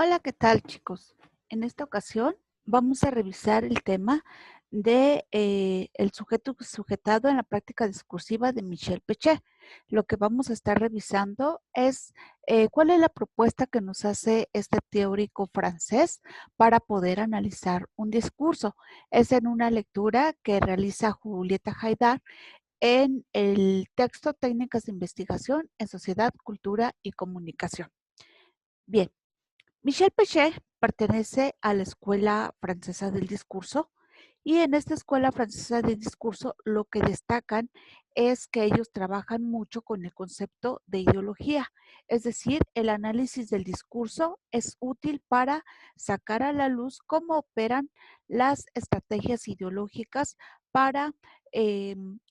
Hola, ¿qué tal, chicos? En esta ocasión vamos a revisar el tema de el sujeto sujetado en la práctica discursiva de Michel Pechet. Lo que vamos a estar revisando es cuál es la propuesta que nos hace este teórico francés para poder analizar un discurso. Es en una lectura que realiza Julieta Haidar en el texto Técnicas de Investigación en Sociedad, Cultura y Comunicación. Bien. Michel Pechet pertenece a la Escuela Francesa del Discurso y en esta Escuela Francesa del Discurso lo que destacan es que ellos trabajan mucho con el concepto de ideología, es decir, el análisis del discurso es útil para sacar a la luz cómo operan las estrategias ideológicas para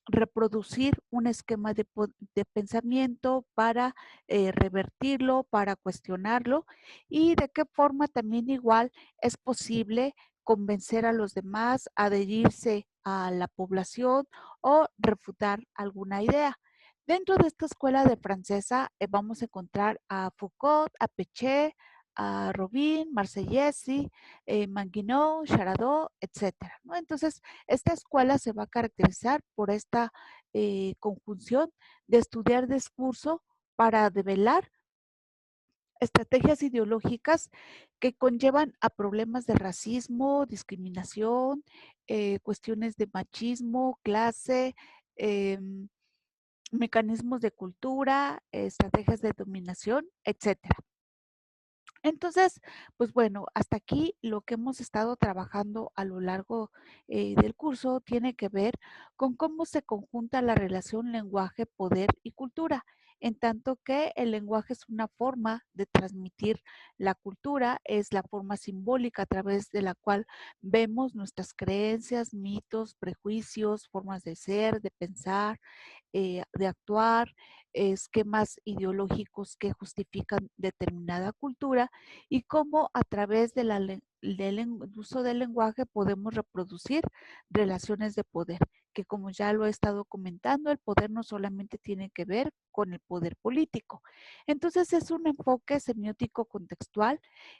reproducir un esquema de pensamiento, para revertirlo, para cuestionarlo y de qué forma también igual es posible convencer a los demás, adherirse a la población o refutar alguna idea. Dentro de esta escuela de francesa vamos a encontrar a Foucault, a Pechet, a Robin, Marsellesi, Manguinot, Charadot, etcétera, ¿no? Entonces, esta escuela se va a caracterizar por esta conjunción de estudiar discurso para develar estrategias ideológicas que conllevan a problemas de racismo, discriminación, cuestiones de machismo, clase, eh, mecanismos de cultura, estrategias de dominación, etcétera. Entonces, pues bueno, hasta aquí lo que hemos estado trabajando a lo largo del curso tiene que ver con cómo se conjunta la relación lenguaje, poder y cultura, en tanto que el lenguaje es una forma de transmitir la cultura, es la forma simbólica a través de la cual vemos nuestras creencias, mitos, prejuicios, formas de ser, de pensar, de actuar, esquemas ideológicos que justifican determinada cultura y cómo a través de del uso del lenguaje podemos reproducir relaciones de poder, que como ya lo he estado comentando, el poder no solamente tiene que ver con el poder político. Entonces es un enfoque semiótico contextual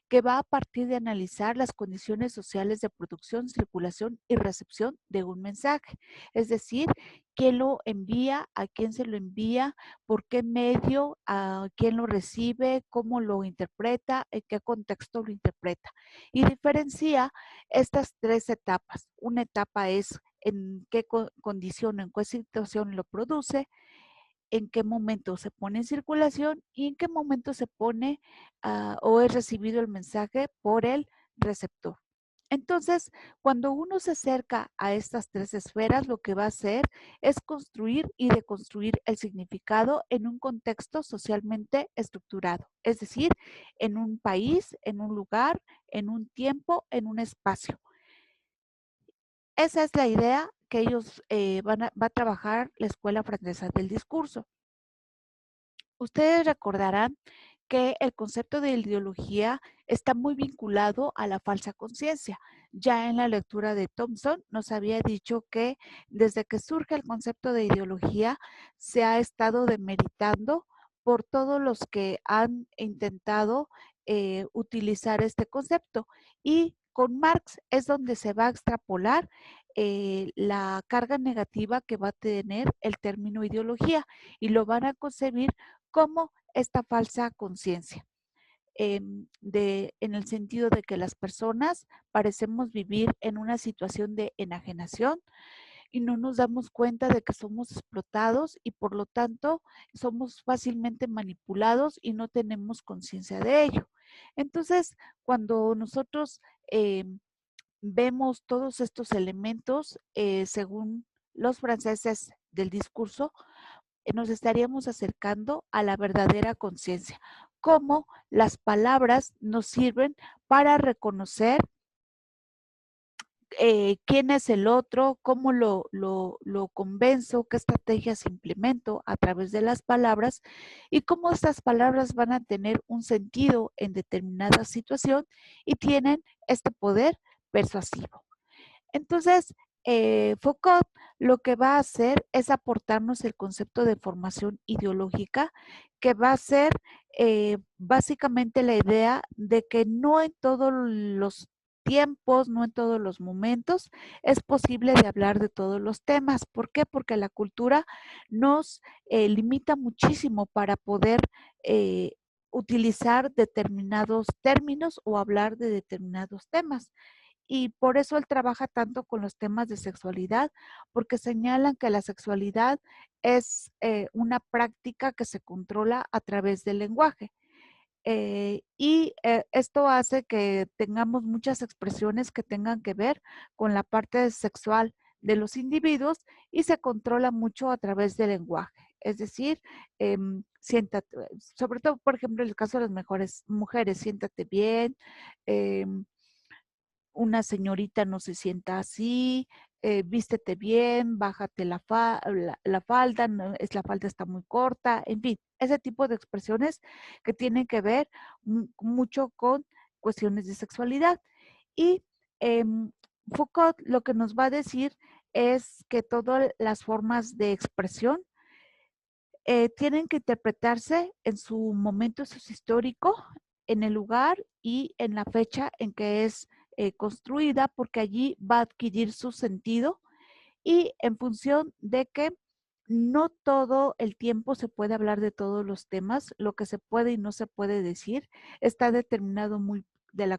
que va a partir de analizar las condiciones sociales de producción, circulación y recepción de un mensaje. Es decir, quién lo envía, a quién se lo envía, por qué medio, a quién lo recibe, cómo lo interpreta, en qué contexto lo interpreta. Y diferencia estas tres etapas. Una etapa es en qué condición, en qué situación lo produce, en qué momento se pone en circulación y en qué momento se pone o es recibido el mensaje por el receptor. Entonces, cuando uno se acerca a estas tres esferas, lo que va a hacer es construir y deconstruir el significado en un contexto socialmente estructurado, es decir, en un país, en un lugar, en un tiempo, en un espacio. Esa es la idea que ellos va a trabajar la Escuela Francesa del Discurso. Ustedes recordarán que el concepto de ideología está muy vinculado a la falsa conciencia. Ya en la lectura de Thompson nos había dicho que desde que surge el concepto de ideología se ha estado demeritando por todos los que han intentado utilizar este concepto. Y con Marx es donde se va a extrapolar la carga negativa que va a tener el término ideología y lo van a concebir como esta falsa conciencia, en el sentido de que las personas parecemos vivir en una situación de enajenación y no nos damos cuenta de que somos explotados y por lo tanto somos fácilmente manipulados y no tenemos conciencia de ello. Entonces, cuando nosotros vemos todos estos elementos, según los franceses del discurso, nos estaríamos acercando a la verdadera conciencia, cómo las palabras nos sirven para reconocer quién es el otro, cómo lo convenzo, qué estrategias implemento a través de las palabras y cómo estas palabras van a tener un sentido en determinada situación y tienen este poder persuasivo. Entonces, Foucault lo que va a hacer es aportarnos el concepto de formación ideológica, que va a ser básicamente la idea de que no en todos los tiempos, no en todos los momentos es posible de hablar de todos los temas. ¿Por qué? Porque la cultura nos limita muchísimo para poder eh, utilizar determinados términos o hablar de determinados temas. Y por eso él trabaja tanto con los temas de sexualidad, porque señalan que la sexualidad es una práctica que se controla a través del lenguaje. Esto hace que tengamos muchas expresiones que tengan que ver con la parte sexual de los individuos y se controla mucho a través del lenguaje. Es decir, siéntate, sobre todo, por ejemplo, en el caso de las mejores mujeres, siéntate bien, eh, una señorita no se sienta así, vístete bien, bájate la falda, la falda está muy corta, en fin, ese tipo de expresiones que tienen que ver mucho con cuestiones de sexualidad. Y eh, Foucault lo que nos va a decir es que todas las formas de expresión tienen que interpretarse en su momento histórico, en el lugar y en la fecha en que es construida, porque allí va a adquirir su sentido y en función de que no todo el tiempo se puede hablar de todos los temas, lo que se puede y no se puede decir está determinado muy de la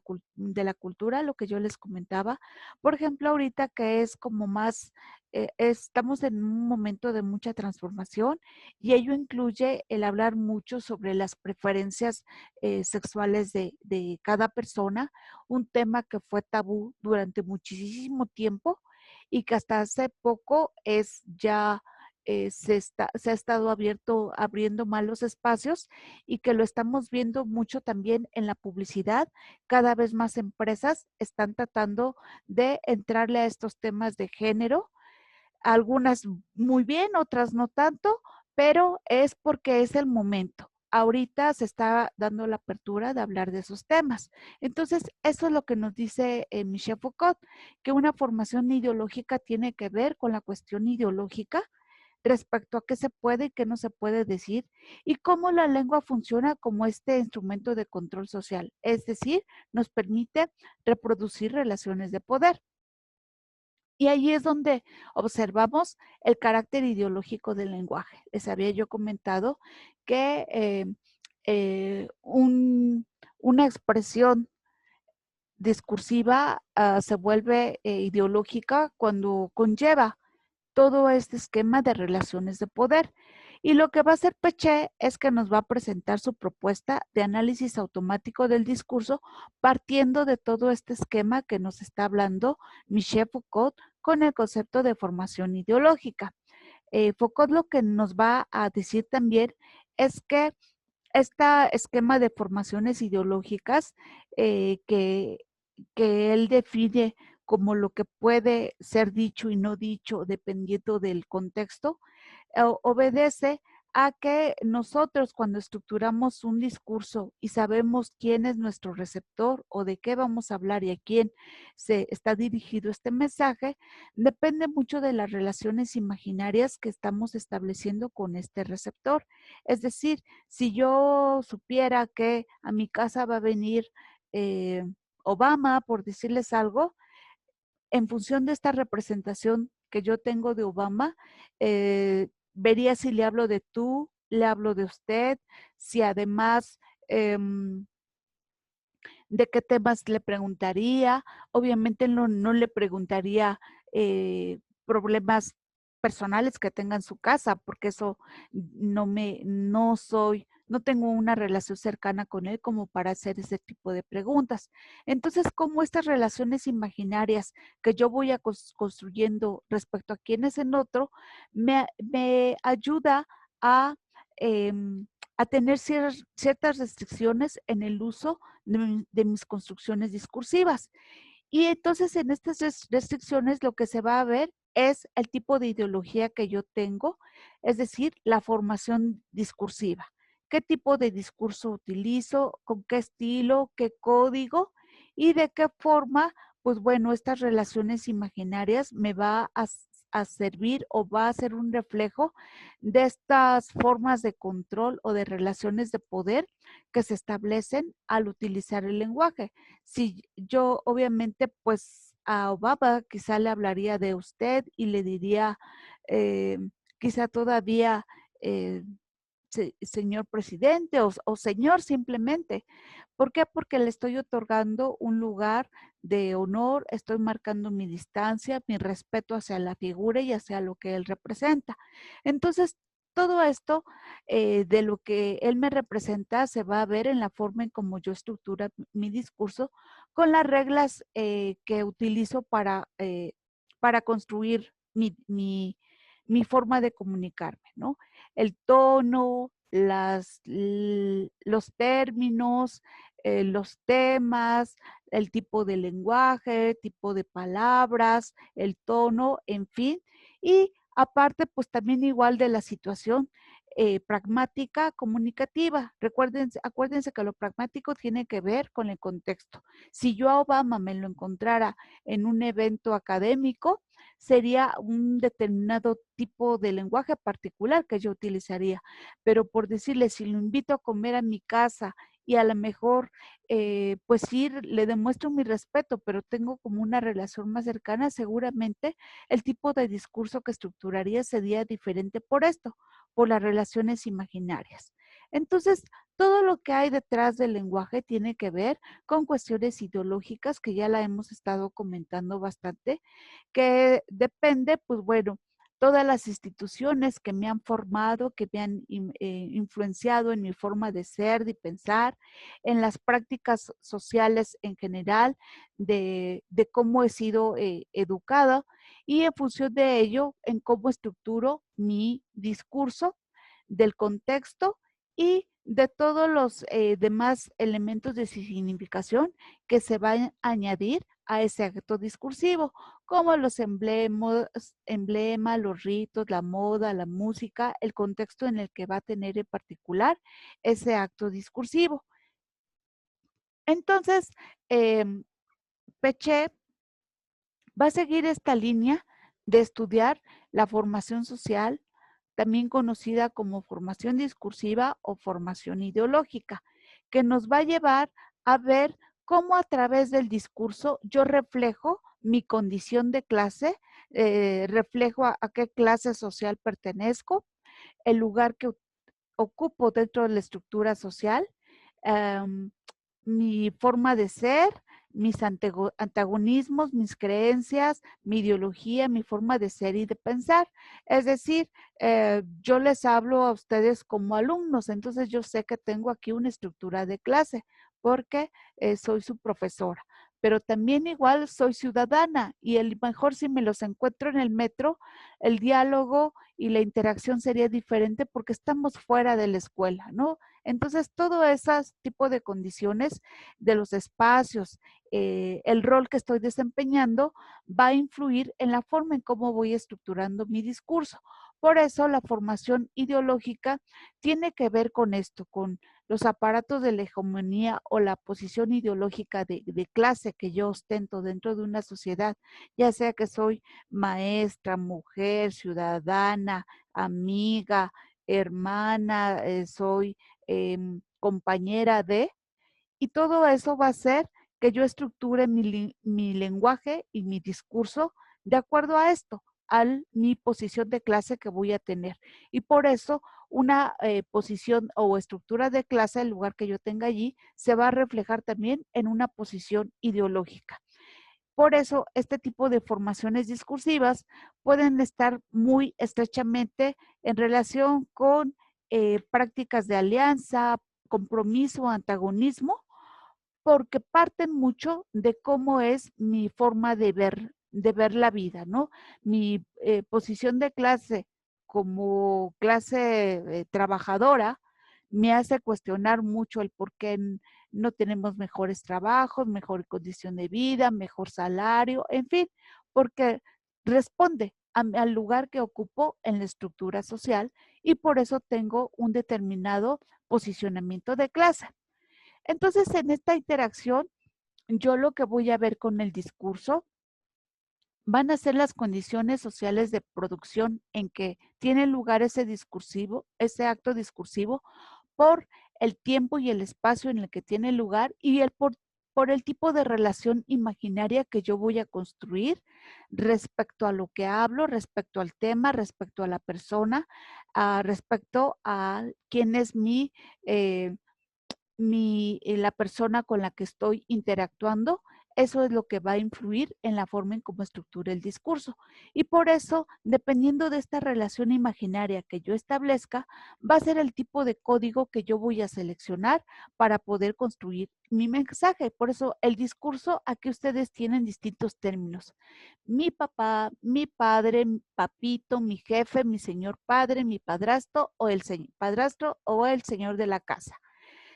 cultura, lo que yo les comentaba. Por ejemplo, ahorita que es como más, estamos en un momento de mucha transformación y ello incluye el hablar mucho sobre las preferencias sexuales de cada persona, un tema que fue tabú durante muchísimo tiempo y que hasta hace poco es ya se ha estado abriendo más los espacios y que lo estamos viendo mucho también en la publicidad. Cada vez más empresas están tratando de entrarle a estos temas de género, algunas muy bien, otras no tanto, pero es porque es el momento. Ahorita se está dando la apertura de hablar de esos temas. Entonces, eso es lo que nos dice Michel Foucault, que una formación ideológica tiene que ver con la cuestión ideológica respecto a qué se puede y qué no se puede decir y cómo la lengua funciona como este instrumento de control social, es decir, nos permite reproducir relaciones de poder. Y ahí es donde observamos el carácter ideológico del lenguaje. Les había yo comentado que una expresión discursiva se vuelve ideológica cuando conlleva todo este esquema de relaciones de poder. Y lo que va a hacer Peché es que nos va a presentar su propuesta de análisis automático del discurso partiendo de todo este esquema que nos está hablando Michel Foucault con el concepto de formación ideológica. Foucault lo que nos va a decir también es que este esquema de formaciones ideológicas que él define como lo que puede ser dicho y no dicho dependiendo del contexto, obedece a que nosotros cuando estructuramos un discurso y sabemos quién es nuestro receptor o de qué vamos a hablar y a quién se está dirigido este mensaje, depende mucho de las relaciones imaginarias que estamos estableciendo con este receptor. Es decir, si yo supiera que a mi casa va a venir Obama, por decirles algo, en función de esta representación que yo tengo de Obama, vería si le hablo de tú, le hablo de usted, si además de qué temas le preguntaría. Obviamente no le preguntaría problemas personales que tenga en su casa, porque eso no tengo una relación cercana con él como para hacer ese tipo de preguntas. Entonces, como estas relaciones imaginarias que yo voy construyendo respecto a quién es en otro, me ayuda a, eh, a tener ciertas restricciones en el uso de mis construcciones discursivas. Y entonces en estas restricciones lo que se va a ver es el tipo de ideología que yo tengo, es decir, la formación discursiva. ¿Qué tipo de discurso utilizo? ¿Con qué estilo? ¿Qué código? ¿Y de qué forma pues bueno, estas relaciones imaginarias me va a servir o va a ser un reflejo de estas formas de control o de relaciones de poder que se establecen al utilizar el lenguaje. Si yo obviamente pues a Obama quizá le hablaría de usted y le diría eh, quizá todavía eh, señor presidente o señor simplemente. ¿Por qué? Porque le estoy otorgando un lugar de honor, estoy marcando mi distancia, mi respeto hacia la figura y hacia lo que él representa. Entonces, todo esto de lo que él me representa se va a ver en la forma en cómo yo estructura mi discurso con las reglas que utilizo para construir mi forma de comunicarme, ¿no? El tono, los términos, los temas, el tipo de lenguaje, tipo de palabras, el tono, en fin. Y aparte, pues también igual de la situación pragmática comunicativa. Acuérdense que lo pragmático tiene que ver con el contexto. Si yo a Obama me lo encontrara en un evento académico, sería un determinado tipo de lenguaje particular que yo utilizaría. Pero por decirle, si lo invito a comer a mi casa y a lo mejor, pues ir, le demuestro mi respeto, pero tengo como una relación más cercana, seguramente el tipo de discurso que estructuraría sería diferente por esto, por las relaciones imaginarias. Entonces, todo lo que hay detrás del lenguaje tiene que ver con cuestiones ideológicas que ya la hemos estado comentando bastante, que depende, pues bueno, todas las instituciones que me han formado, que me han influenciado en mi forma de ser, de pensar, en las prácticas sociales en general, de cómo he sido educada y en función de ello, en cómo estructuro mi discurso, del contexto y de todos los demás elementos de significación que se van a añadir a ese acto discursivo, como los emblemas, los ritos, la moda, la música, el contexto en el que va a tener en particular ese acto discursivo. Entonces, eh, Peché va a seguir esta línea de estudiar la formación social, también conocida como formación discursiva o formación ideológica, que nos va a llevar a ver cómo a través del discurso yo reflejo mi condición de clase, reflejo a qué clase social pertenezco, el lugar que ocupo dentro de la estructura social, um, mi forma de ser, mis antagonismos, mis creencias, mi ideología, mi forma de ser y de pensar. Es decir, yo les hablo a ustedes como alumnos, entonces yo sé que tengo aquí una estructura de clase porque soy su profesora, pero también igual soy ciudadana y el mejor si me los encuentro en el metro, el diálogo y la interacción sería diferente porque estamos fuera de la escuela, ¿no? Entonces, todo ese tipo de condiciones de los espacios, el rol que estoy desempeñando va a influir en la forma en cómo voy estructurando mi discurso. Por eso la formación ideológica tiene que ver con esto, con los aparatos de la hegemonía o la posición ideológica de clase que yo ostento dentro de una sociedad, ya sea que soy maestra, mujer, ciudadana, amiga, hermana, soy compañera de, y todo eso va a hacer que yo estructure mi lenguaje y mi discurso de acuerdo a esto, a mi posición de clase que voy a tener. Y por eso una posición o estructura de clase, el lugar que yo tenga allí, se va a reflejar también en una posición ideológica. Por eso, este tipo de formaciones discursivas pueden estar muy estrechamente en relación con prácticas de alianza, compromiso, antagonismo, porque parten mucho de cómo es mi forma de ver la vida, ¿no? Mi posición de clase como clase trabajadora me hace cuestionar mucho el por qué no tenemos mejores trabajos, mejor condición de vida, mejor salario, en fin, porque responde al lugar que ocupo en la estructura social y por eso tengo un determinado posicionamiento de clase. Entonces, en esta interacción, yo lo que voy a ver con el discurso van a ser las condiciones sociales de producción en que tiene lugar ese discursivo, ese acto discursivo, por el tiempo y el espacio en el que tiene lugar y por el tipo de relación imaginaria que yo voy a construir respecto a lo que hablo, respecto al tema, respecto a la persona, respecto a quién es eh, la persona con la que estoy interactuando. Eso es lo que va a influir en la forma en cómo estructure el discurso. Y por eso, dependiendo de esta relación imaginaria que yo establezca, va a ser el tipo de código que yo voy a seleccionar para poder construir mi mensaje. Por eso el discurso, aquí ustedes tienen distintos términos. Mi papá, mi padre, mi papito, mi jefe, mi señor padre, mi padrastro o el señor padrastro o el señor de la casa.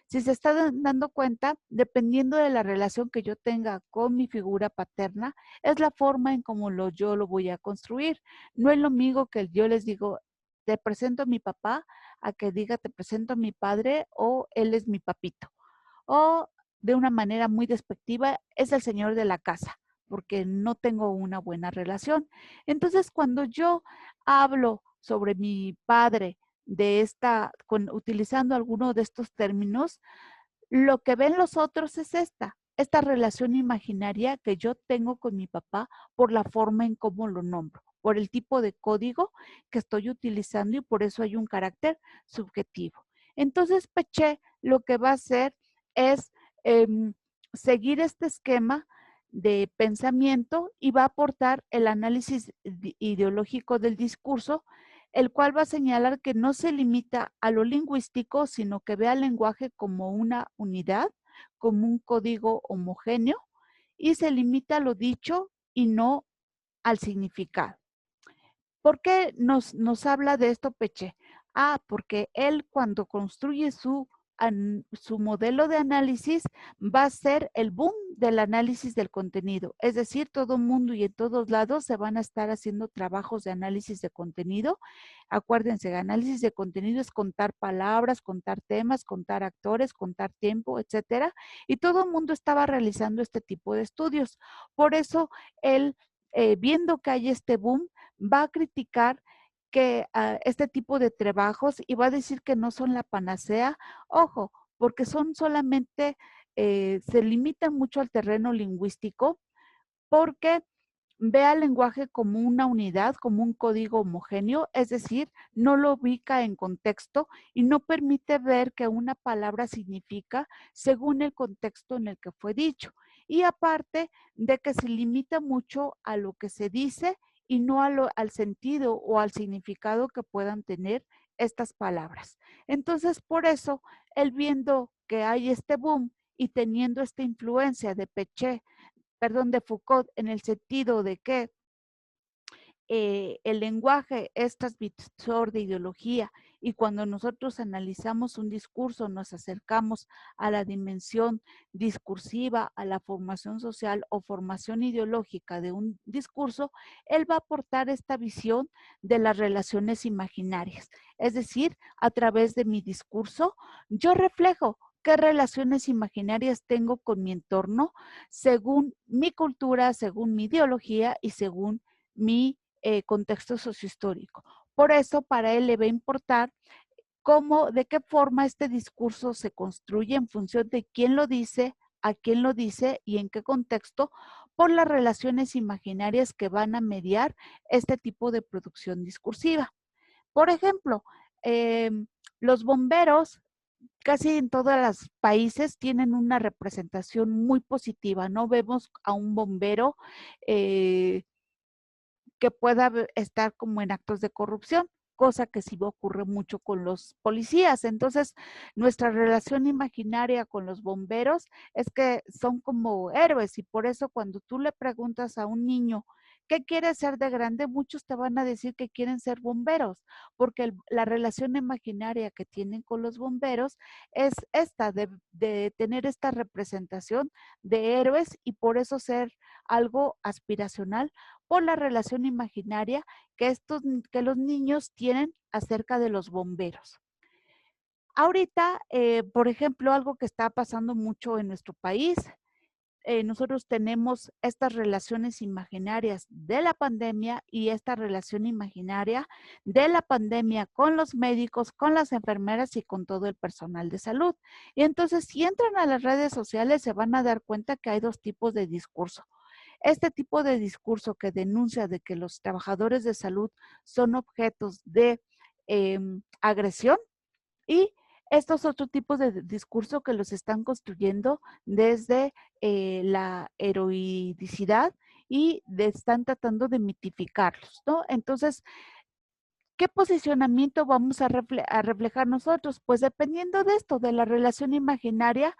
Si se están dando cuenta, dependiendo de la relación que yo tenga con mi figura paterna, es la forma en cómo yo lo voy a construir. No es lo mismo que yo les digo, te presento a mi papá, a que diga, te presento a mi padre o él es mi papito. O de una manera muy despectiva, es el señor de la casa, porque no tengo una buena relación. Entonces, cuando yo hablo sobre mi padre utilizando alguno de estos términos, lo que ven los otros es esta relación imaginaria que yo tengo con mi papá por la forma en cómo lo nombro, por el tipo de código que estoy utilizando y por eso hay un carácter subjetivo. Entonces, Peché lo que va a hacer es seguir este esquema de pensamiento y va a aportar el análisis ideológico del discurso, el cual va a señalar que no se limita a lo lingüístico, sino que ve al lenguaje como una unidad, como un código homogéneo, y se limita a lo dicho y no al significado. ¿Por qué nos habla de esto Peche? Porque él cuando construye su modelo de análisis va a ser el boom del análisis del contenido. Es decir, todo mundo y en todos lados se van a estar haciendo trabajos de análisis de contenido. Acuérdense, análisis de contenido es contar palabras, contar temas, contar actores, contar tiempo, etcétera. Y todo el mundo estaba realizando este tipo de estudios. Por eso él, viendo que hay este boom, va a criticar que este tipo de trabajos y va a decir que no son la panacea, ojo, porque son solamente, se limitan mucho al terreno lingüístico, porque ve al lenguaje como una unidad, como un código homogéneo, es decir, no lo ubica en contexto y no permite ver que una palabra significa según el contexto en el que fue dicho. Y aparte de que se limita mucho a lo que se dice y no al sentido o al significado que puedan tener estas palabras. Entonces, por eso, él viendo que hay este boom y teniendo esta influencia de de Foucault, en el sentido de que el lenguaje es transmisor de ideología y cuando nosotros analizamos un discurso nos acercamos a la dimensión discursiva, a la formación social o formación ideológica de un discurso, él va a aportar esta visión de las relaciones imaginarias. Es decir, a través de mi discurso, yo reflejo qué relaciones imaginarias tengo con mi entorno según mi cultura, según mi ideología y según mi contexto sociohistórico. Por eso para él le va a importar de qué forma este discurso se construye en función de quién lo dice, a quién lo dice y en qué contexto, por las relaciones imaginarias que van a mediar este tipo de producción discursiva. Por ejemplo, eh, los bomberos casi en todos los países tienen una representación muy positiva. No vemos a un bombero que pueda estar como en actos de corrupción, cosa que sí ocurre mucho con los policías. Entonces, nuestra relación imaginaria con los bomberos es que son como héroes y por eso cuando tú le preguntas a un niño, ¿qué quiere ser de grande? Muchos te van a decir que quieren ser bomberos, porque la relación imaginaria que tienen con los bomberos es esta, de tener esta representación de héroes y por eso ser algo aspiracional por la relación imaginaria que los niños tienen acerca de los bomberos. Ahorita, por ejemplo, algo que está pasando mucho en nuestro país, nosotros tenemos estas relaciones imaginarias de la pandemia y esta relación imaginaria de la pandemia con los médicos, con las enfermeras y con todo el personal de salud. Y entonces, si entran a las redes sociales, se van a dar cuenta que hay dos tipos de discurso. Este tipo de discurso que denuncia de que los trabajadores de salud son objetos de agresión y estos otros tipos de discurso que los están construyendo desde la heroicidad y están tratando de mitificarlos, ¿no? Entonces, ¿qué posicionamiento vamos a reflejar nosotros? Pues dependiendo de esto, de la relación imaginaria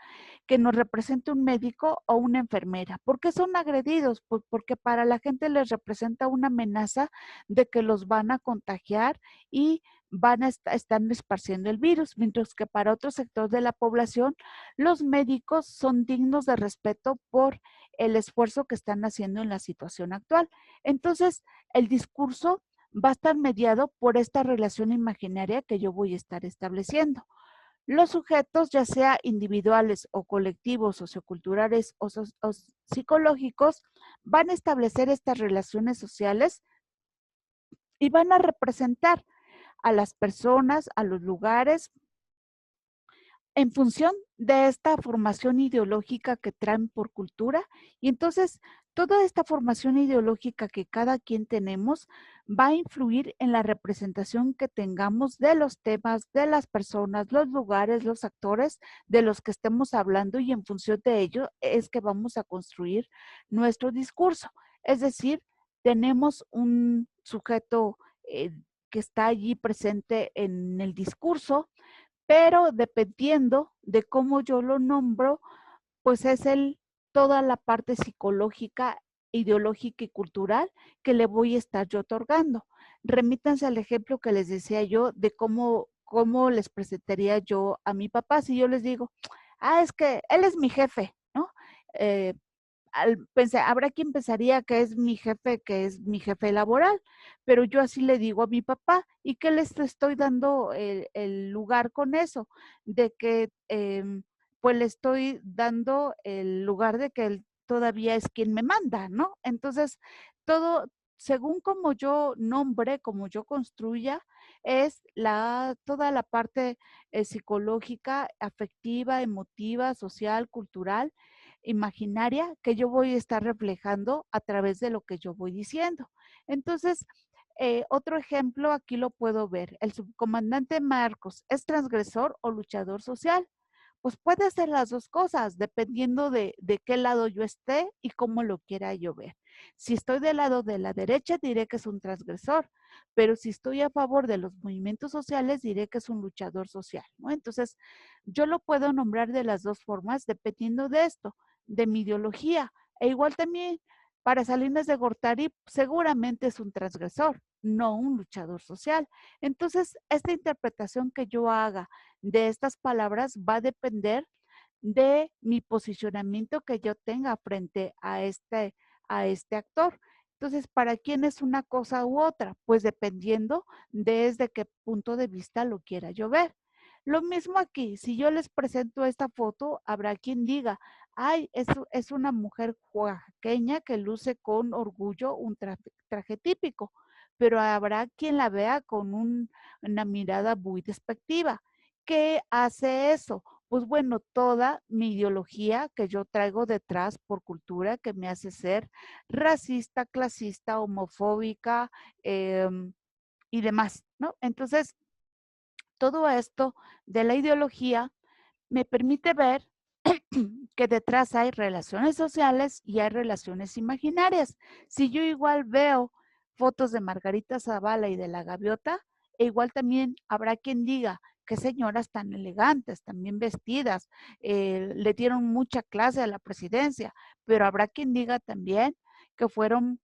que nos representa un médico o una enfermera. ¿Por qué son agredidos? Pues porque para la gente les representa una amenaza de que los van a contagiar y están esparciendo el virus, mientras que para otro sector de la población, los médicos son dignos de respeto por el esfuerzo que están haciendo en la situación actual. Entonces, el discurso va a estar mediado por esta relación imaginaria que yo voy a estar estableciendo. Los sujetos, ya sea individuales o colectivos, socioculturales o psicológicos, van a establecer estas relaciones sociales y van a representar a las personas, a los lugares, en función de esta formación ideológica que traen por cultura. Y entonces, toda esta formación ideológica que cada quien tenemos va a influir en la representación que tengamos de los temas, de las personas, los lugares, los actores de los que estemos hablando, y en función de ello es que vamos a construir nuestro discurso. Es decir, tenemos un sujeto que está allí presente en el discurso, pero dependiendo de cómo yo lo nombro, pues es toda la parte psicológica, ideológica y cultural que le voy a estar yo otorgando. Remítanse al ejemplo que les decía yo de cómo les presentaría yo a mi papá si yo les digo, es que él es mi jefe, ¿no? Eh, habrá quien pensaría que es mi jefe laboral, pero yo así le digo a mi papá, ¿y qué les estoy dando el lugar con eso? De que, pues le estoy dando el lugar de que él todavía es quien me manda, ¿no? Entonces, todo, según como yo nombre, como yo construya, es toda la parte psicológica, afectiva, emotiva, social, cultural, imaginaria que yo voy a estar reflejando a través de lo que yo voy diciendo. Entonces, otro ejemplo aquí lo puedo ver. El subcomandante Marcos, ¿es transgresor o luchador social? Pues puede ser las dos cosas, dependiendo de qué lado yo esté y cómo lo quiera yo ver. Si estoy del lado de la derecha, diré que es un transgresor, pero si estoy a favor de los movimientos sociales, diré que es un luchador social, ¿no? Entonces, yo lo puedo nombrar de las dos formas, dependiendo de esto, de mi ideología. E igual también, para Salinas de Gortari, seguramente es un transgresor, no un luchador social. Entonces, esta interpretación que yo haga de estas palabras va a depender de mi posicionamiento que yo tenga frente a este actor. Entonces, ¿para quién es una cosa u otra? Pues dependiendo desde qué punto de vista lo quiera yo ver. Lo mismo aquí, si yo les presento esta foto, habrá quien diga, ay, es una mujer oaxaqueña que luce con orgullo un traje típico, pero habrá quien la vea con una mirada muy despectiva. ¿Qué hace eso? Pues bueno, toda mi ideología que yo traigo detrás por cultura que me hace ser racista, clasista, homofóbica y demás, ¿no? Entonces, todo esto de la ideología me permite ver que detrás hay relaciones sociales y hay relaciones imaginarias. Si yo igual veo fotos de Margarita Zavala y de la gaviota, e igual también habrá quien diga qué señoras tan elegantes, tan bien vestidas, le dieron mucha clase a la presidencia, pero habrá quien diga también que fueron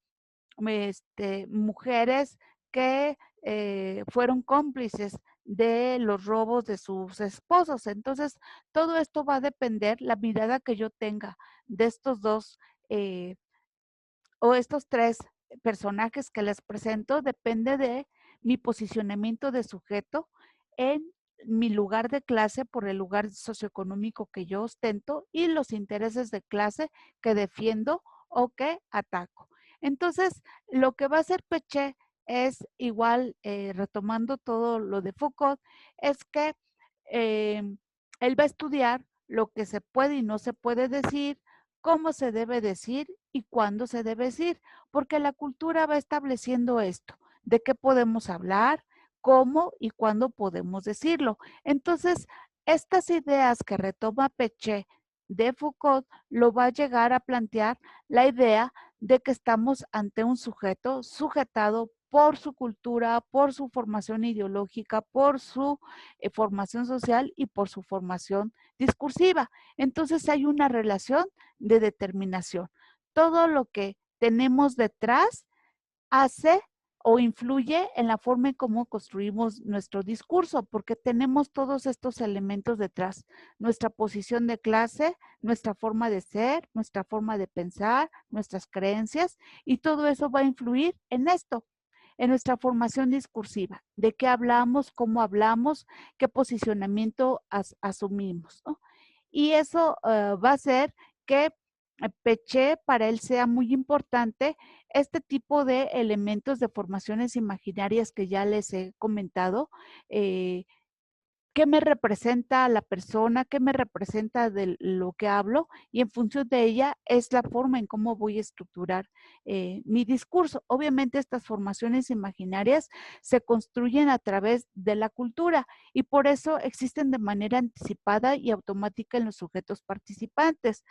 mujeres que fueron cómplices de los robos de sus esposos. Entonces, todo esto va a depender, la mirada que yo tenga de estos dos eh, o estos tres personajes que les presento, depende de mi posicionamiento de sujeto en mi lugar de clase por el lugar socioeconómico que yo ostento y los intereses de clase que defiendo o que ataco. Entonces, lo que va a hacer Peché es igual, retomando todo lo de Foucault, es que em, él va a estudiar lo que se puede y no se puede decir, cómo se debe decir y cuándo se debe decir, porque la cultura va estableciendo esto, de qué podemos hablar, cómo y cuándo podemos decirlo. Entonces, estas ideas que retoma Peché de Foucault lo va a llegar a plantear la idea de que estamos ante un sujeto sujetado por su cultura, por su formación ideológica, por su formación social y por su formación discursiva. Entonces hay una relación de determinación. Todo lo que tenemos detrás hace o influye en la forma en cómo construimos nuestro discurso, porque tenemos todos estos elementos detrás, nuestra posición de clase, nuestra forma de ser, nuestra forma de pensar, nuestras creencias, y todo eso va a influir en esto, en nuestra formación discursiva, de qué hablamos, qué posicionamiento asumimos, ¿no? Y eso va a hacer que Peché para él sea muy importante este tipo de elementos de formaciones imaginarias que ya les he comentado, eh, qué me representa la persona, qué me representa de lo que hablo y en función de ella es la forma en cómo voy a estructurar mi discurso. Obviamente estas formaciones imaginarias se construyen a través de la cultura y por eso existen de manera anticipada y automática en los sujetos participantes.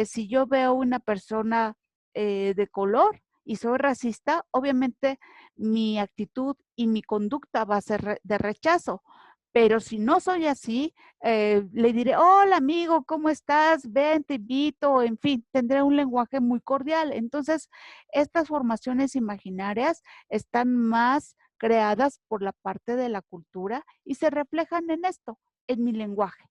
Si yo veo una persona de color y soy racista, obviamente mi actitud y mi conducta va a ser de rechazo. Pero si no soy así, le diré, hola amigo, ¿cómo estás? Ven, te invito, en fin, tendré un lenguaje muy cordial. Entonces, estas formaciones imaginarias están más creadas por la parte de la cultura y se reflejan en esto, en mi lenguaje.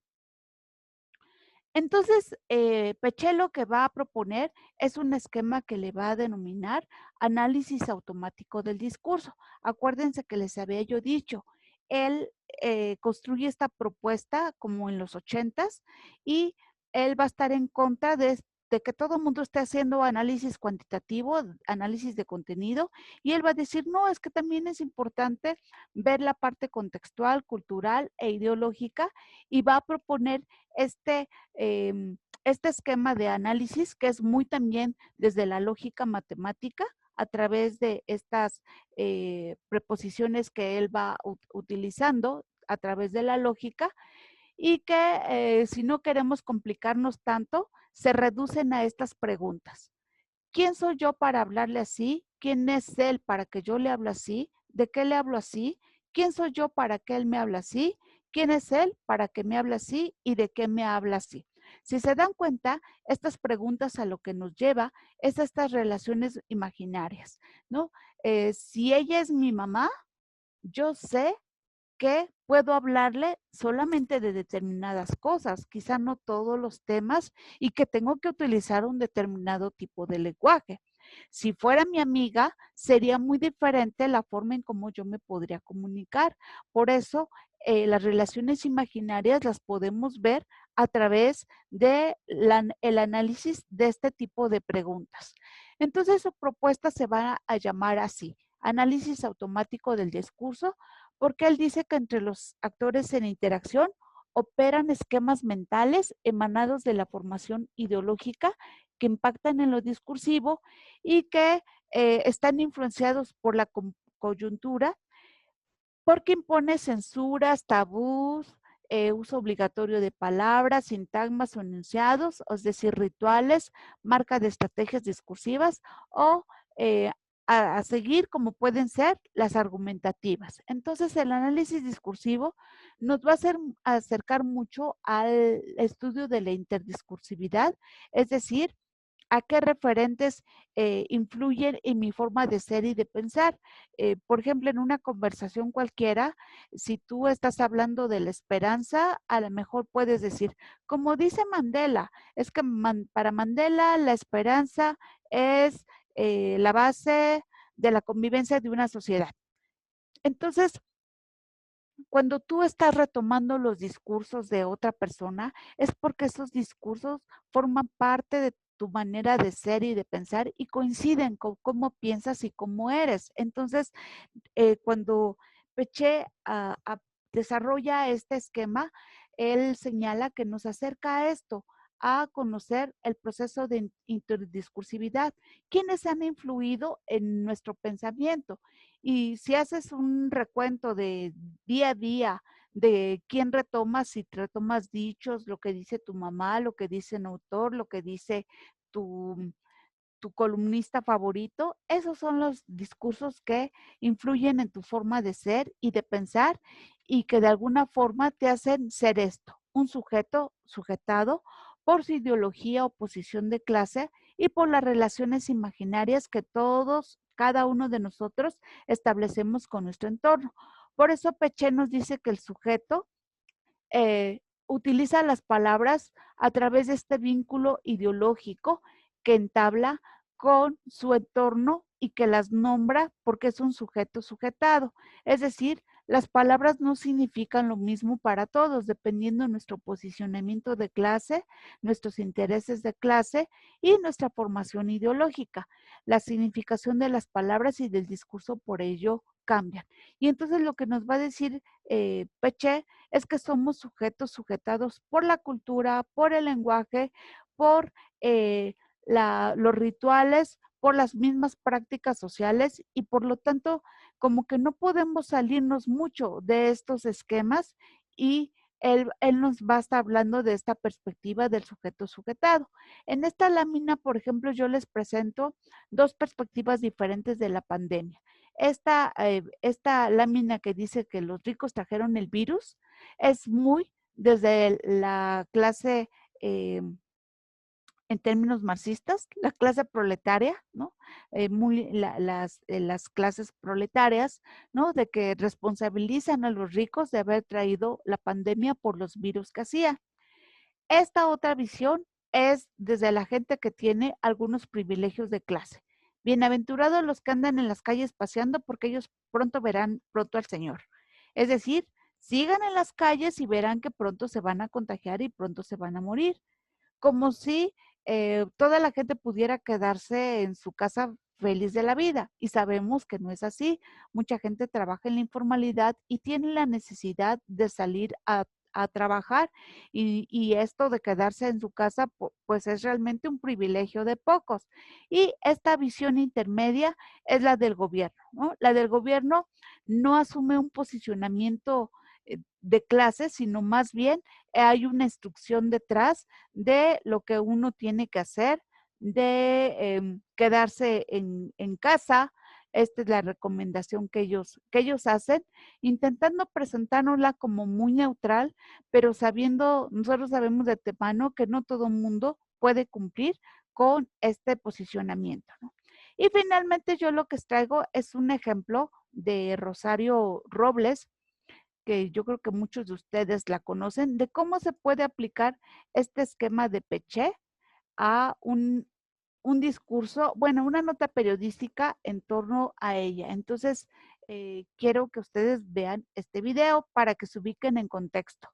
Entonces, Peché lo que va a proponer es un esquema que le va a denominar análisis automático del discurso. Acuérdense que les había yo dicho, él construye esta propuesta como en los 80s y él va a estar en contra de que todo el mundo esté haciendo análisis cuantitativo, análisis de contenido, y él va a decir, no, es que también es importante ver la parte contextual, cultural e ideológica, y va a proponer este este esquema de análisis que es muy también desde la lógica matemática a través de estas preposiciones que él va utilizando a través de la lógica y que si no queremos complicarnos tanto, se reducen a estas preguntas. ¿Quién soy yo para hablarle así? ¿Quién es él para que yo le hable así? ¿De qué le hablo así? ¿Quién soy yo para que él me hable así? ¿Quién es él para que me hable así? ¿Y de qué me habla así? Si se dan cuenta, estas preguntas a lo que nos lleva es a estas relaciones imaginarias, ¿no? Si ella es mi mamá, yo sé que puedo hablarle solamente de determinadas cosas, quizá no todos los temas, y que tengo que utilizar un determinado tipo de lenguaje. Si fuera mi amiga, sería muy diferente la forma en cómo yo me podría comunicar. Por eso, las relaciones imaginarias las podemos ver a través de el análisis de este tipo de preguntas. Entonces, su propuesta se va a llamar así, análisis automático del discurso, porque él dice que entre los actores en interacción operan esquemas mentales emanados de la formación ideológica que impactan en lo discursivo y que están influenciados por la coyuntura porque impone censuras, tabús, uso obligatorio de palabras, sintagmas o enunciados, es decir, rituales, marca de estrategias discursivas o a seguir como pueden ser las argumentativas. Entonces, el análisis discursivo nos va a hacer acercar mucho al estudio de la interdiscursividad, es decir, a qué referentes influyen en mi forma de ser y de pensar. Por ejemplo, en una conversación cualquiera, si tú estás hablando de la esperanza, a lo mejor puedes decir, como dice Mandela, es que para Mandela la esperanza es la base de la convivencia de una sociedad. Entonces, Cuando tú estás retomando los discursos de otra persona, es porque esos discursos forman parte de tu manera de ser y de pensar y coinciden con cómo piensas y cómo eres. Entonces, cuando Peché desarrolla este esquema, él señala que nos acerca a esto, a conocer el proceso de interdiscursividad, quienes han influido en nuestro pensamiento. Y si haces un recuento de día a día, de quién retomas, si retomas dichos, lo que dice tu mamá, lo que dice un autor, lo que dice tu tu columnista favorito, esos son los discursos que influyen en tu forma de ser y de pensar y que de alguna forma te hacen ser esto, un sujeto sujetado por su ideología o posición de clase y por las relaciones imaginarias que todos, cada uno de nosotros establecemos con nuestro entorno. Por eso Peché nos dice que el sujeto utiliza las palabras a través de este vínculo ideológico que entabla con su entorno y que las nombra porque es un sujeto sujetado. Es decir, las palabras no significan lo mismo para todos, dependiendo de nuestro posicionamiento de clase, nuestros intereses de clase y nuestra formación ideológica. La significación de las palabras y del discurso por ello cambian. Y entonces lo que nos va a decir Peché es que somos sujetos sujetados por la cultura, por el lenguaje, por los rituales, por las mismas prácticas sociales y por lo tanto como que no podemos salirnos mucho de estos esquemas y él nos va a estar hablando de esta perspectiva del sujeto sujetado. En esta lámina, por ejemplo, yo les presento dos perspectivas diferentes de la pandemia. Esta lámina que dice que los ricos trajeron el virus es muy desde la clase, en términos marxistas, la clase proletaria, ¿no? Las clases proletarias, ¿no? De que responsabilizan a los ricos de haber traído la pandemia por los virus que hacía. Esta otra visión es desde la gente que tiene algunos privilegios de clase. Bienaventurados los que andan en las calles paseando porque ellos pronto verán pronto al Señor. Es decir, sigan en las calles y verán que pronto se van a contagiar y pronto se van a morir. Como si toda la gente pudiera quedarse en su casa feliz de la vida. Y sabemos que no es así. Mucha gente trabaja en la informalidad y tiene la necesidad de salir a trabajar y esto de quedarse en su casa pues es realmente un privilegio de pocos. Y esta visión intermedia es la del gobierno, ¿no? La del gobierno no asume un posicionamiento de clase, sino más bien hay una instrucción detrás de lo que uno tiene que hacer, de quedarse en casa. Esta es la recomendación que ellos hacen, intentando presentárnosla como muy neutral, pero sabiendo, nosotros sabemos de antemano que no todo el mundo puede cumplir con este posicionamiento, ¿no? Y finalmente yo lo que traigo es un ejemplo de Rosario Robles, que yo creo que muchos de ustedes la conocen, de cómo se puede aplicar este esquema de Peché a un discurso, bueno, una nota periodística en torno a ella. Entonces, quiero que ustedes vean este video para que se ubiquen en contexto.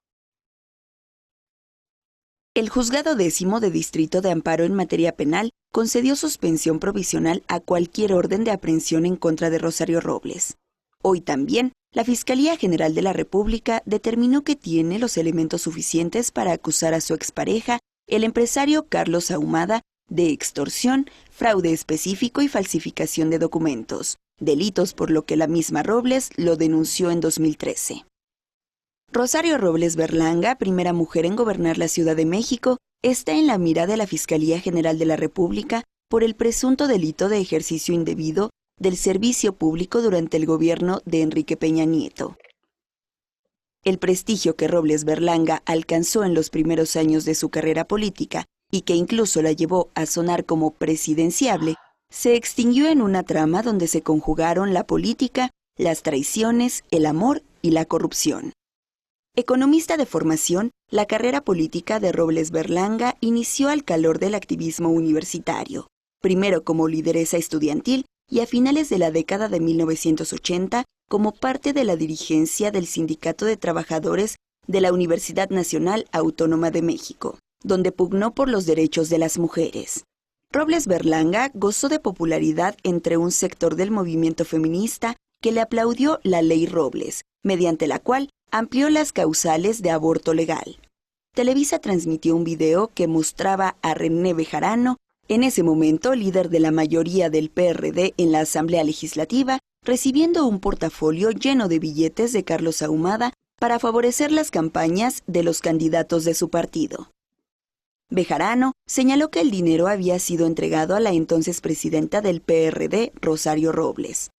El Juzgado Décimo de Distrito de Amparo en Materia Penal concedió suspensión provisional a cualquier orden de aprehensión en contra de Rosario Robles. Hoy también, la Fiscalía General de la República determinó que tiene los elementos suficientes para acusar a su expareja, el empresario Carlos Ahumada, de extorsión, fraude específico y falsificación de documentos, delitos por lo que la misma Robles lo denunció en 2013. Rosario Robles Berlanga, primera mujer en gobernar la Ciudad de México, está en la mira de la Fiscalía General de la República por el presunto delito de ejercicio indebido del servicio público durante el gobierno de Enrique Peña Nieto. El prestigio que Robles Berlanga alcanzó en los primeros años de su carrera política y que incluso la llevó a sonar como presidenciable, se extinguió en una trama donde se conjugaron la política, las traiciones, el amor y la corrupción. Economista de formación, la carrera política de Robles Berlanga inició al calor del activismo universitario, primero como lideresa estudiantil y a finales de la década de 1980 como parte de la dirigencia del Sindicato de Trabajadores de la Universidad Nacional Autónoma de México, donde pugnó por los derechos de las mujeres. Robles Berlanga gozó de popularidad entre un sector del movimiento feminista que le aplaudió la Ley Robles, mediante la cual amplió las causales de aborto legal. Televisa transmitió un video que mostraba a René Bejarano, en ese momento líder de la mayoría del PRD en la Asamblea Legislativa, recibiendo un portafolio lleno de billetes de Carlos Ahumada para favorecer las campañas de los candidatos de su partido. Bejarano señaló que el dinero había sido entregado a la entonces presidenta del PRD, Rosario Robles.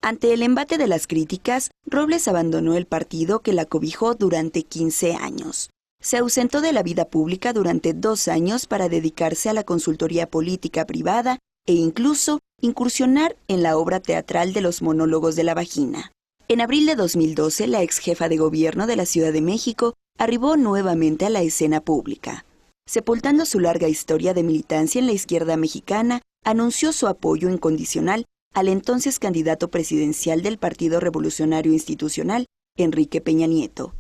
Ante el embate de las críticas, Robles abandonó el partido que la cobijó durante 15 años. Se ausentó de la vida pública durante 2 años para dedicarse a la consultoría política privada e incluso incursionar en la obra teatral de los monólogos de la vagina. En abril de 2012, la ex jefa de gobierno de la Ciudad de México arribó nuevamente a la escena pública. Sepultando su larga historia de militancia en la izquierda mexicana, anunció su apoyo incondicional al entonces candidato presidencial del Partido Revolucionario Institucional, Enrique Peña Nieto.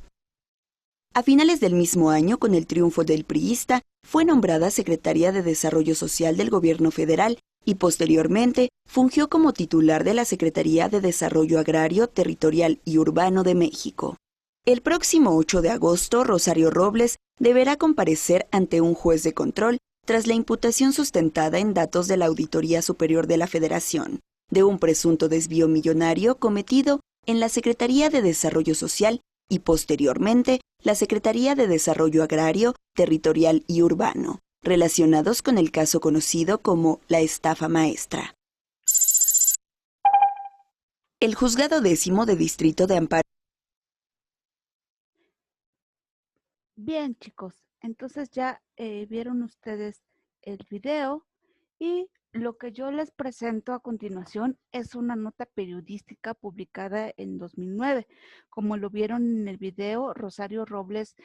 A finales del mismo año, con el triunfo del priista, fue nombrada secretaria de Desarrollo Social del Gobierno Federal y posteriormente fungió como titular de la Secretaría de Desarrollo Agrario, Territorial y Urbano de México. El próximo 8 de agosto, Rosario Robles deberá comparecer ante un juez de control tras la imputación sustentada en datos de la Auditoría Superior de la Federación de un presunto desvío millonario cometido en la Secretaría de Desarrollo Social y posteriormente la Secretaría de Desarrollo Agrario, Territorial y Urbano, relacionados con el caso conocido como la estafa maestra. El Juzgado Décimo de Distrito de Amparo. Bien, chicos, entonces ya vieron ustedes el video y lo que yo les presento a continuación es una nota periodística publicada en 2009. Como lo vieron en el video, Rosario Robles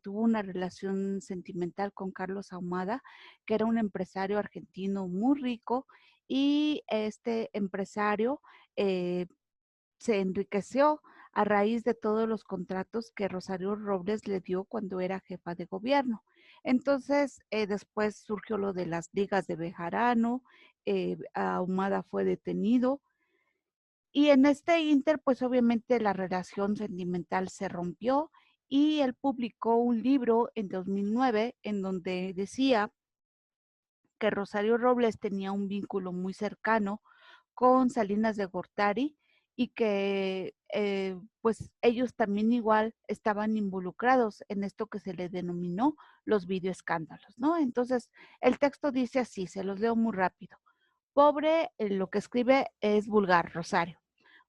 tuvo una relación sentimental con Carlos Ahumada, que era un empresario argentino muy rico, y este empresario se enriqueció a raíz de todos los contratos que Rosario Robles le dio cuando era jefa de gobierno. Entonces, después surgió lo de las ligas de Bejarano, Ahumada fue detenido y en este inter, pues obviamente la relación sentimental se rompió y él publicó un libro en 2009 en donde decía que Rosario Robles tenía un vínculo muy cercano con Salinas de Gortari y que pues ellos también igual estaban involucrados en esto que se le denominó los videoescándalos, ¿no? Entonces, el texto dice así, se los leo muy rápido. Pobre, lo que escribe es vulgar, Rosario.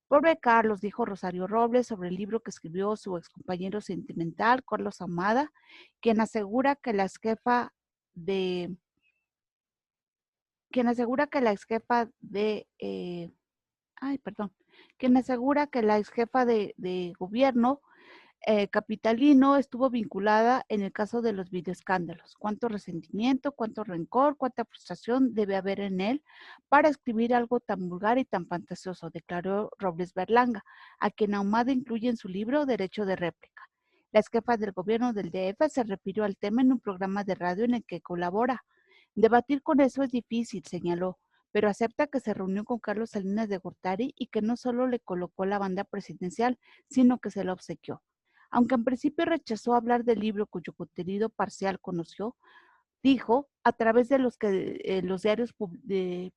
Pobre Carlos, dijo Rosario Robles sobre el libro que escribió su excompañero sentimental, Carlos Amada, quien asegura que la jefa de quien asegura que la ex jefa de, perdón, quien asegura que la ex jefa de gobierno capitalino estuvo vinculada en el caso de los videoescándalos. Cuánto resentimiento, cuánto rencor, cuánta frustración debe haber en él para escribir algo tan vulgar y tan fantasioso, declaró Robles Berlanga, a quien Ahumada incluye en su libro Derecho de réplica. La ex jefa del gobierno del DF se refirió al tema en un programa de radio en el que colabora. Debatir con eso es difícil, señaló, pero acepta que se reunió con Carlos Salinas de Gortari y que no solo le colocó la banda presidencial, sino que se la obsequió. Aunque en principio rechazó hablar del libro cuyo contenido parcial conoció, dijo, a través de los que los diarios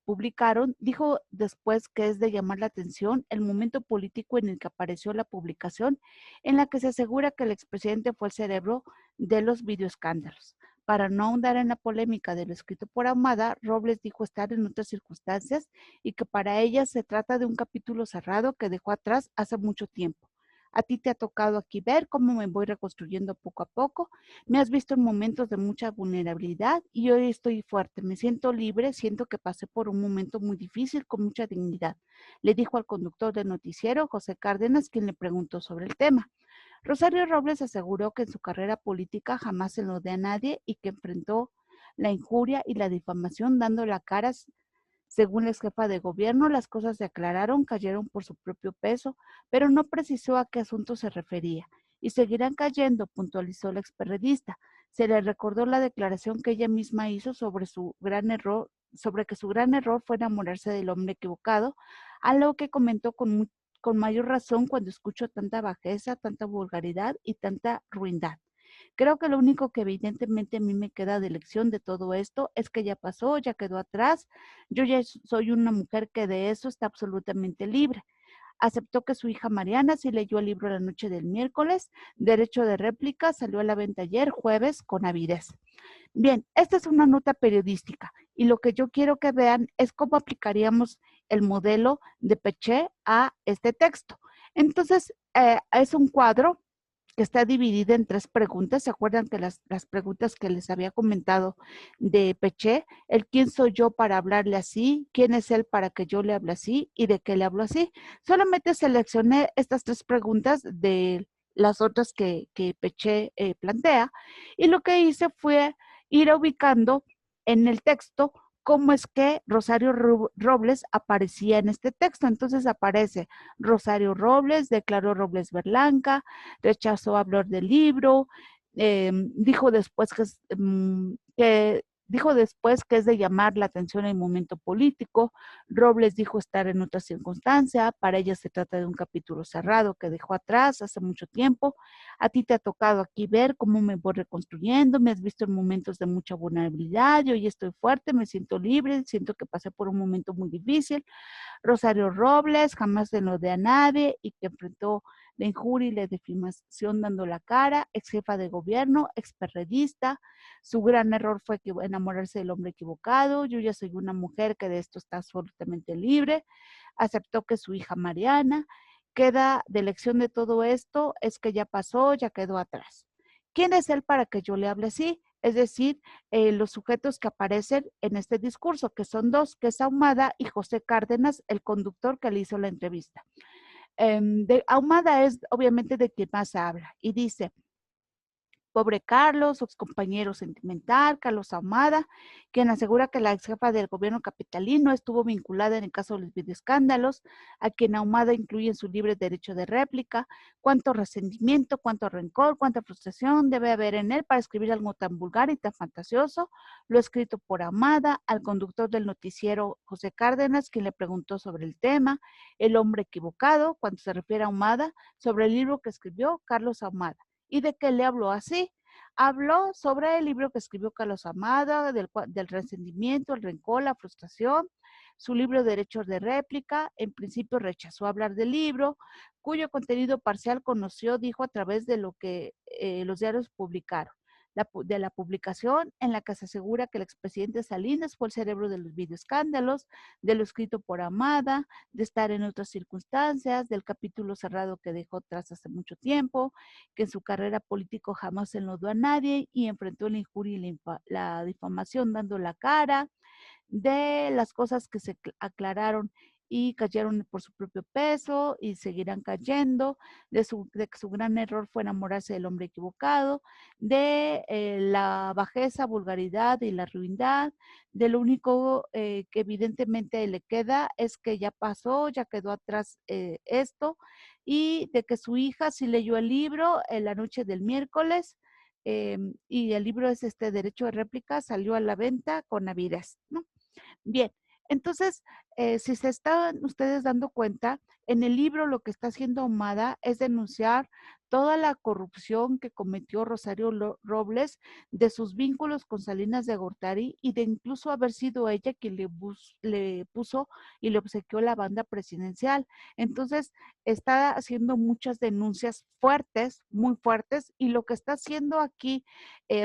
publicaron, dijo después que es de llamar la atención el momento político en el que apareció la publicación en la que se asegura que el expresidente fue el cerebro de los videoescándalos. Para no ahondar en la polémica de lo escrito por Ahumada, Robles dijo estar en otras circunstancias y que para ella se trata de un capítulo cerrado que dejó atrás hace mucho tiempo. A ti te ha tocado aquí ver cómo me voy reconstruyendo poco a poco. Me has visto en momentos de mucha vulnerabilidad y hoy estoy fuerte. Me siento libre, siento que pasé por un momento muy difícil con mucha dignidad, le dijo al conductor del noticiero, José Cárdenas, quien le preguntó sobre el tema. Rosario Robles aseguró que en su carrera política jamás se lo dio a nadie y que enfrentó la injuria y la difamación dando la cara Según la ex jefa de gobierno, las cosas se aclararon, cayeron por su propio peso, pero no precisó a qué asunto se refería. Y seguirán cayendo, puntualizó la experredista. Se le recordó la declaración que ella misma hizo sobre su gran error, sobre que su gran error fue enamorarse del hombre equivocado, a lo que comentó con mayor razón cuando escucho tanta bajeza, tanta vulgaridad y tanta ruindad. Creo que lo único que evidentemente a mí me queda de lección de todo esto es que ya pasó, ya quedó atrás. Yo ya soy una mujer que de eso está absolutamente libre. Aceptó que su hija Mariana sí leyó el libro la noche del miércoles. Derecho de réplica salió a la venta ayer, jueves, con avidez. Bien, esta es una nota periodística y lo que yo quiero que vean es cómo aplicaríamos el modelo de Peché a este texto. Entonces, es un cuadro que está dividida en 3 preguntas. ¿Se acuerdan que las preguntas que les había comentado de Peché? El quién soy yo para hablarle así, quién es él para que yo le hable así y de qué le hablo así. Solamente seleccioné estas 3 preguntas de las otras que Peché plantea y lo que hice fue ir ubicando en el texto cómo es que Rosario Robles aparecía en este texto. Entonces aparece Rosario Robles, declaró Robles Berlanca, rechazó hablar del libro, dijo después que dijo después que es de llamar la atención el momento político. Robles dijo estar en otra circunstancia, para ella se trata de un capítulo cerrado que dejó atrás hace mucho tiempo. A ti te ha tocado aquí ver cómo me voy reconstruyendo, me has visto en momentos de mucha vulnerabilidad, yo hoy estoy fuerte, me siento libre, siento que pasé por un momento muy difícil. Rosario Robles jamás denudé a nadie y que enfrentó la injuria y la difamación dando la cara, ex jefa de gobierno, experredista. Su gran error fue enamorarse del hombre equivocado. Yo ya soy una mujer que de esto está absolutamente libre. Aceptó que su hija Mariana. Queda de lección de todo esto es que ya pasó, ya quedó atrás. ¿Quién es él para que yo le hable así? Es decir, los sujetos que aparecen en este discurso, que son 2, que es Ahumada y José Cárdenas, el conductor que le hizo la entrevista. Ahumada es obviamente de quien más habla y dice, pobre Carlos, su compañero sentimental, Carlos Ahumada, quien asegura que la ex jefa del gobierno capitalino estuvo vinculada en el caso de los videoescándalos, a quien Ahumada incluye en su libre derecho de réplica. Cuánto resentimiento, cuánto rencor, cuánta frustración debe haber en él para escribir algo tan vulgar y tan fantasioso. Lo escrito por Ahumada, al conductor del noticiero José Cárdenas, quien le preguntó sobre el tema, el hombre equivocado, cuando se refiere a Ahumada, sobre el libro que escribió Carlos Ahumada. ¿Y de qué le habló así? Habló sobre el libro que escribió Carlos Amada, del resentimiento, el rencor, la frustración, su libro Derechos de réplica. En principio rechazó hablar del libro, cuyo contenido parcial conoció, dijo, a través de lo que los diarios publicaron. De la publicación en la que se asegura que el expresidente Salinas fue el cerebro de los videoescándalos, de lo escrito por Amada, de estar en otras circunstancias, del capítulo cerrado que dejó atrás hace mucho tiempo, que en su carrera político jamás enlodó a nadie y enfrentó la injuria y la difamación dando la cara, de las cosas que se aclararon y cayeron por su propio peso y seguirán cayendo, de que su gran error fue enamorarse del hombre equivocado, de la bajeza, vulgaridad y la ruindad, de lo único que evidentemente le queda es que ya pasó, ya quedó atrás esto, y de que su hija sí leyó el libro en la noche del miércoles, y el libro es Derecho de réplica, salió a la venta con avidez, ¿no? Bien, entonces, si se están ustedes dando cuenta, en el libro lo que está haciendo Ahumada es denunciar toda la corrupción que cometió Rosario Robles, de sus vínculos con Salinas de Gortari y de incluso haber sido ella quien le puso y le obsequió la banda presidencial. Entonces, está haciendo muchas denuncias fuertes, muy fuertes, y lo que está haciendo aquí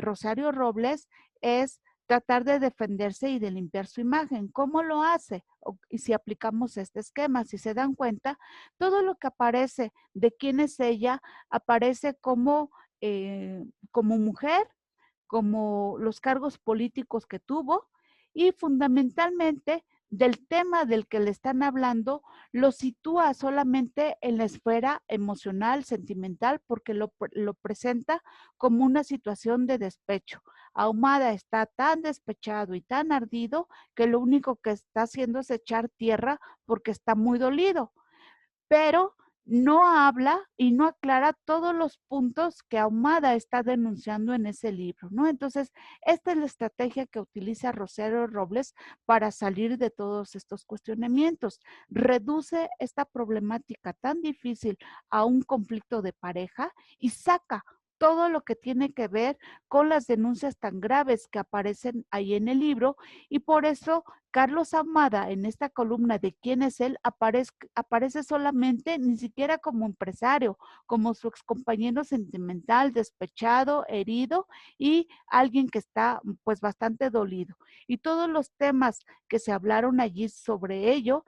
Rosario Robles es tratar de defenderse y de limpiar su imagen. ¿Cómo lo hace? Y si aplicamos este esquema, si se dan cuenta, todo lo que aparece de quién es ella, aparece como mujer, como los cargos políticos que tuvo y fundamentalmente del tema del que le están hablando, lo sitúa solamente en la esfera emocional, sentimental, porque lo presenta como una situación de despecho. Ahumada está tan despechado y tan ardido que lo único que está haciendo es echar tierra porque está muy dolido, pero no habla y no aclara todos los puntos que Ahumada está denunciando en ese libro, ¿no? Entonces, esta es la estrategia que utiliza Rosario Robles para salir de todos estos cuestionamientos. Reduce esta problemática tan difícil a un conflicto de pareja y saca todo lo que tiene que ver con las denuncias tan graves que aparecen ahí en el libro, y por eso Carlos Ahumada, en esta columna de quién es él, aparece solamente, ni siquiera como empresario, como su excompañero sentimental, despechado, herido y alguien que está pues bastante dolido. Y todos los temas que se hablaron allí sobre ello,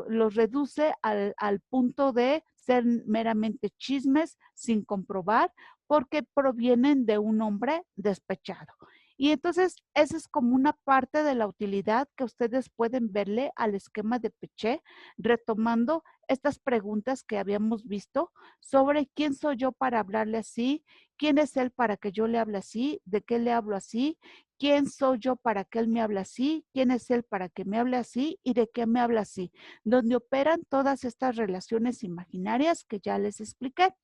los reduce al punto de ser meramente chismes sin comprobar, porque provienen de un hombre despechado. Y entonces, esa es como una parte de la utilidad que ustedes pueden verle al esquema de Peché, retomando estas preguntas que habíamos visto sobre quién soy yo para hablarle así, quién es él para que yo le hable así, de qué le hablo así, quién soy yo para que él me hable así, quién es él para que me hable así y de qué me habla así, donde operan todas estas relaciones imaginarias que ya les expliqué.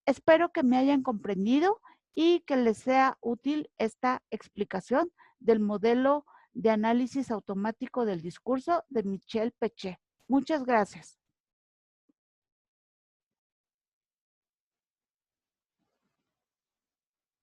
Espero que me hayan comprendido y que les sea útil esta explicación del modelo de análisis automático del discurso de Michel Peché. Muchas gracias.